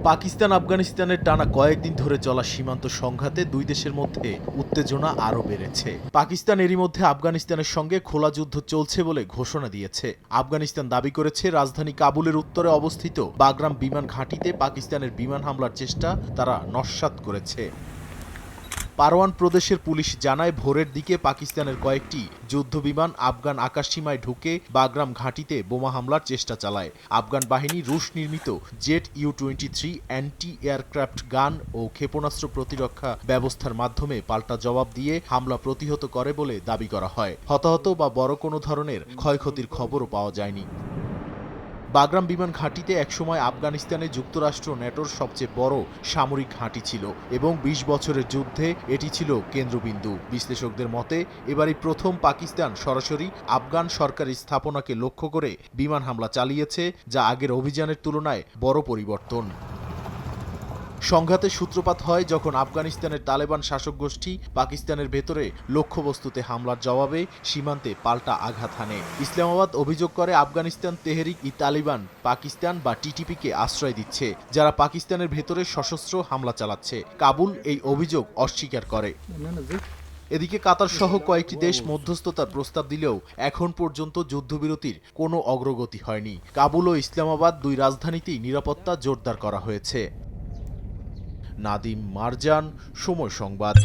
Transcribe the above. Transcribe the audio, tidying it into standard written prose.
পাকিস্তান আফগানিস্তানের টানা কয়েকদিন ধরে চলা সীমান্ত সংঘাতে দুই দেশের মধ্যে উত্তেজনা আরও বেড়েছে। পাকিস্তান এরই মধ্যে আফগানিস্তানের সঙ্গে খোলা যুদ্ধ চলছে বলে ঘোষণা দিয়েছে। আফগানিস্তান দাবি করেছে রাজধানী কাবুলের উত্তরে অবস্থিত বাগরাম বিমান ঘাঁটিতে পাকিস্তানের বিমান হামলার চেষ্টা তারা নস্যাৎ করেছে। পারওয়ান প্রদেশের পুলিশ জানায় ভোরের দিকে পাকিস্তানের কয়েকটি যুদ্ধবিমান আফগান আকাশসীমায় ঢুকে বাগরাম ঘাঁটিতে বোমা হামলার চেষ্টা চালায়। আফগান বাহিনী রুশ নির্মিত জেট ইউ-23 অ্যান্টি এয়ারক্রাফট গান ও ক্ষেপণাস্ত্র প্রতিরক্ষা ব্যবস্থার মাধ্যমে পাল্টা জবাব দিয়ে হামলা প্রতিহত করে বলে দাবি করা হয়। হতাহত বা বড় কোনো ধরনের ক্ষয়ক্ষতির খবরও পাওয়া যায়নি। বাগরাম বিমান ঘাঁটিতে একসময় আফগানিস্তানে যুক্তরাষ্ট্র ন্যাটোর সবচেয়ে বড় সামরিক ঘাঁটি ছিল এবং ২০ বছরের যুদ্ধে এটি ছিল কেন্দ্রবিন্দু। বিশ্লেষকদের মতে এবারই প্রথম পাকিস্তান সরাসরি আফগান সরকারি স্থাপনাকে লক্ষ্য করে বিমান হামলা চালিয়েছে, যা আগের অভিযানের তুলনায় বড় পরিবর্তন। সংঘাতের সূত্রপাত হয় যখন আফগানিস্তানের তালেবান শাসক গোষ্ঠী পাকিস্তানের ভেতরে লক্ষ্যবস্তুতে হামলার জবাবে সীমান্তে পাল্টা আঘাত হানে। ইসলামাবাদ অভিযোগ করে আফগানিস্তান তেহরিক-ই-তালিবান পাকিস্তান বা টিটিপিকে আশ্রয় দিচ্ছে, যারা পাকিস্তানের ভেতরে সশস্ত্র হামলা চালাচ্ছে। কাবুল এই অভিযোগ অস্বীকার করে। এদিকে কাতার সহ কয়েকটি দেশ মধ্যস্থতার প্রস্তাব দিলেও এখন পর্যন্ত যুদ্ধবিরতির কোনো অগ্রগতি হয়নি। কাবুল ও ইসলামাবাদ দুই রাজধানীতেই নিরাপত্তা জোরদার করা হয়েছে। নাদিম মারজান, সময় সংবাদ।